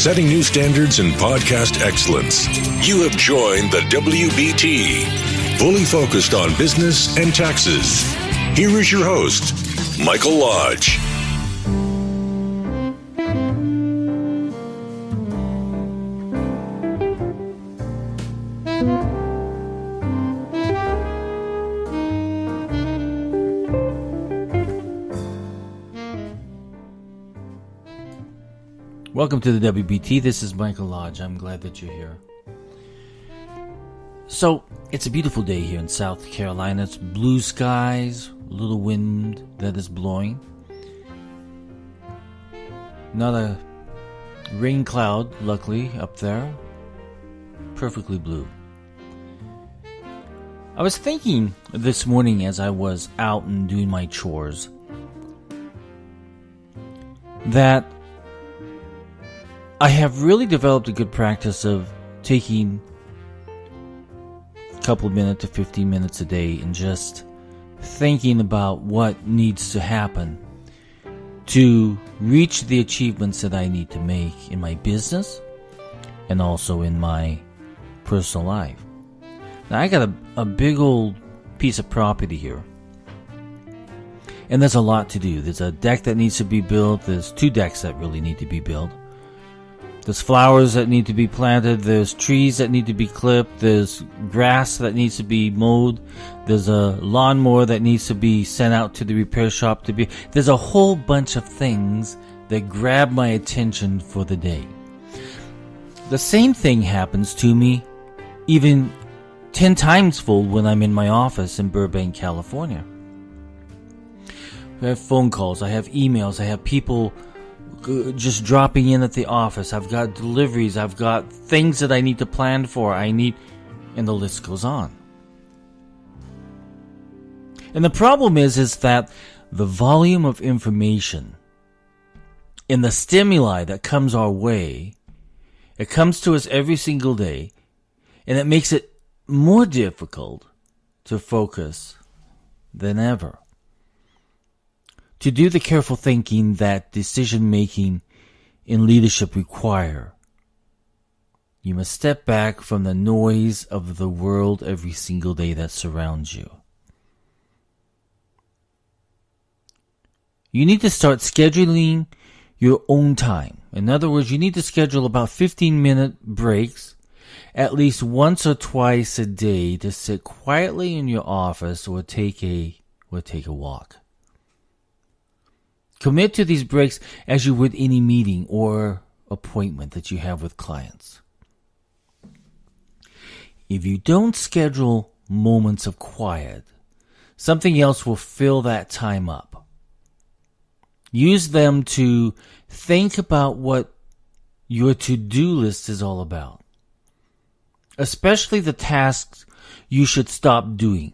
setting new standards in podcast excellence. You have joined the WBT, fully focused on business and taxes. Here is your host, Michael Lodge. Welcome to the WBT. This is Michael Lodge. I'm glad that you're here. So, it's a beautiful day here in South Carolina. It's blue skies, a little wind that is blowing. Not a rain cloud, luckily, up there. Perfectly blue. I was thinking this morning as I was out and doing my chores that I have really developed a good practice of taking a couple of minutes to 15 minutes a day and just thinking about what needs to happen to reach the achievements that I need to make in my business and also in my personal life. Now, I got a big old piece of property here, and there's a lot to do. There's a deck that needs to be built. There's two decks that really need to be built. There's flowers that need to be planted. There's trees that need to be clipped. There's grass that needs to be mowed. There's a lawnmower that needs to be sent out to the repair shop to be. There's a whole bunch of things that grab my attention for the day. The same thing happens to me even 10 times fold when I'm in my office in Burbank, California. I have phone calls. I have emails. I have people just dropping in at the office. I've got deliveries. I've got things that I need to plan for. And the list goes on. And the problem is that the volume of information and the stimuli that comes our way, it comes to us every single day, and it makes it more difficult to focus than ever. To do the careful thinking that decision-making in leadership require, you must step back from the noise of the world every single day that surrounds you. You need to start scheduling your own time. In other words, you need to schedule about 15-minute breaks at least once or twice a day to sit quietly in your office or take a walk. Commit to these breaks as you would any meeting or appointment that you have with clients. If you don't schedule moments of quiet, something else will fill that time up. Use them to think about what your to-do list is all about, especially the tasks you should stop doing.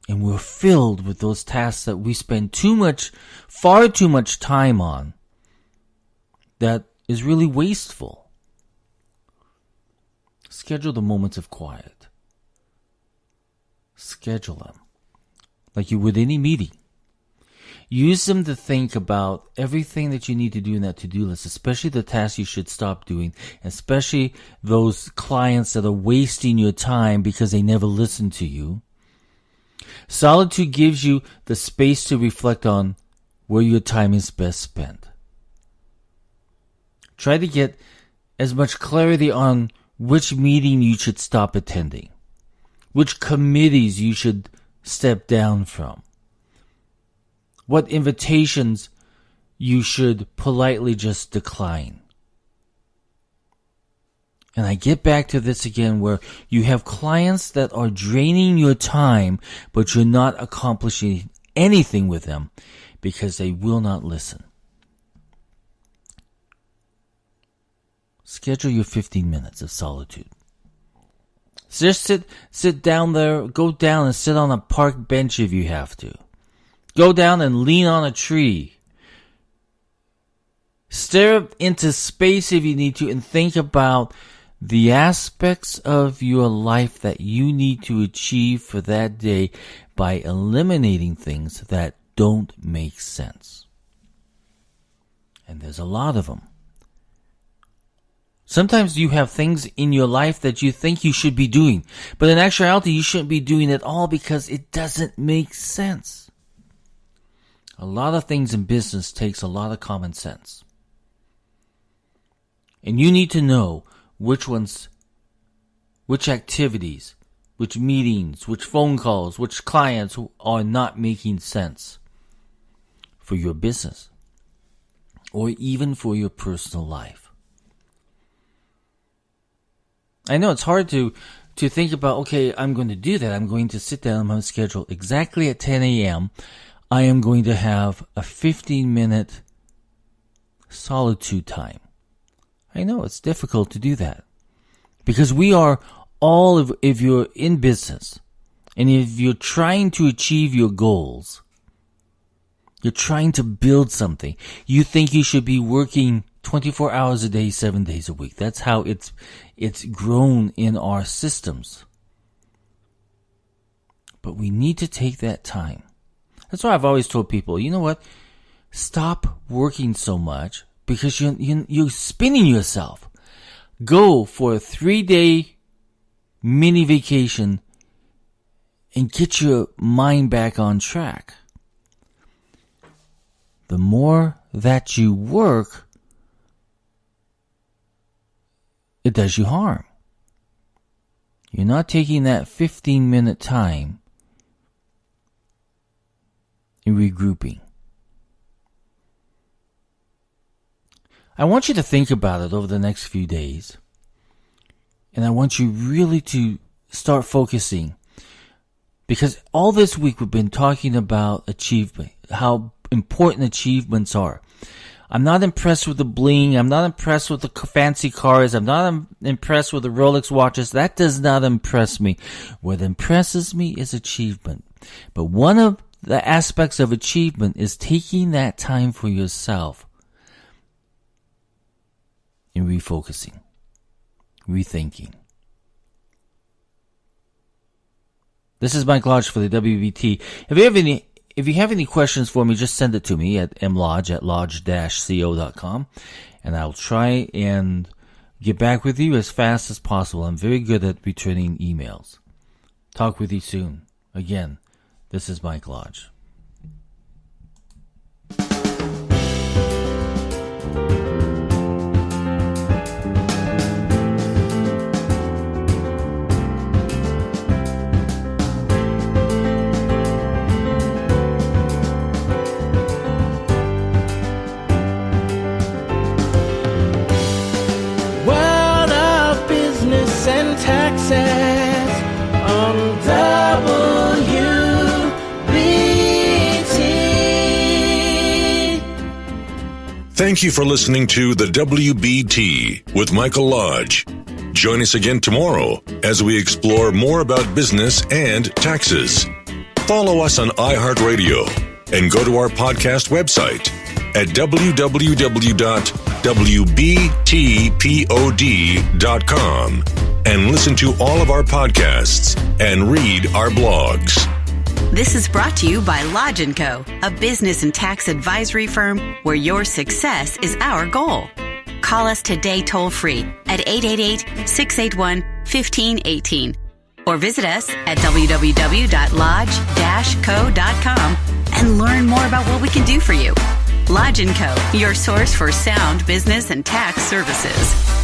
And we're filled with those tasks that we spend far too much time on that is really wasteful. Schedule the moments of quiet. Schedule them like you would any meeting. Use them to think about everything that you need to do in that to-do list, especially the tasks you should stop doing, especially those clients that are wasting your time because they never listen to you. Solitude gives you the space to reflect on where your time is best spent. Try to get as much clarity on which meeting you should stop attending, which committees you should step down from, what invitations you should politely just decline. And I get back to this again where you have clients that are draining your time, but you're not accomplishing anything with them because they will not listen. Schedule your 15 minutes of solitude. Just sit down there, go down and sit on a park bench if you have to. Go down and lean on a tree. Stare into space if you need to and think about the aspects of your life that you need to achieve for that day by eliminating things that don't make sense. And there's a lot of them. Sometimes you have things in your life that you think you should be doing, but in actuality, you shouldn't be doing it all because it doesn't make sense. A lot of things in business takes a lot of common sense. And you need to know which activities, which meetings, which phone calls, which clients are not making sense for your business or even for your personal life. I know it's hard to think about, okay, I'm going to do that. I'm going to sit down on my schedule exactly at 10 a.m. I am going to have a 15-minute solitude time. I know it's difficult to do that because we are all, if you're in business and if you're trying to achieve your goals, you're trying to build something, you think you should be working 24 hours a day, 7 days a week. That's how it's grown in our systems. But we need to take that time. That's why I've always told people, you know what? Stop working so much because you're spinning yourself. Go for a 3-day mini vacation and get your mind back on track. The more that you work, it does you harm. You're not taking that 15-minute time in regrouping. I want you to think about it over the next few days. And I want you really to start focusing. Because all this week we've been talking about achievement, how important achievements are. I'm not impressed with the bling. I'm not impressed with the fancy cars. I'm not impressed with the Rolex watches. That does not impress me. What impresses me is achievement. But one of the aspects of achievement is taking that time for yourself and refocusing, rethinking. This is Mike Lodge for the WBT. If you have any questions for me, just send it to me at mlodge@lodge-co.com, and I'll try and get back with you as fast as possible. I'm very good at returning emails. Talk with you soon. Again, this is Mike Lodge. And taxes on WBT. Thank you for listening to the WBT with Michael Lodge. Join us again tomorrow as we explore more about business and taxes. Follow us on iHeartRadio and go to our podcast website at www.wbtpod.com and listen to all of our podcasts and read our blogs. This is brought to you by Lodge & Co., a business and tax advisory firm where your success is our goal. Call us today toll-free at 888-681-1518 or visit us at www.lodge-co.com and learn more about what we can do for you. Lodge & Co., your source for sound business and tax services.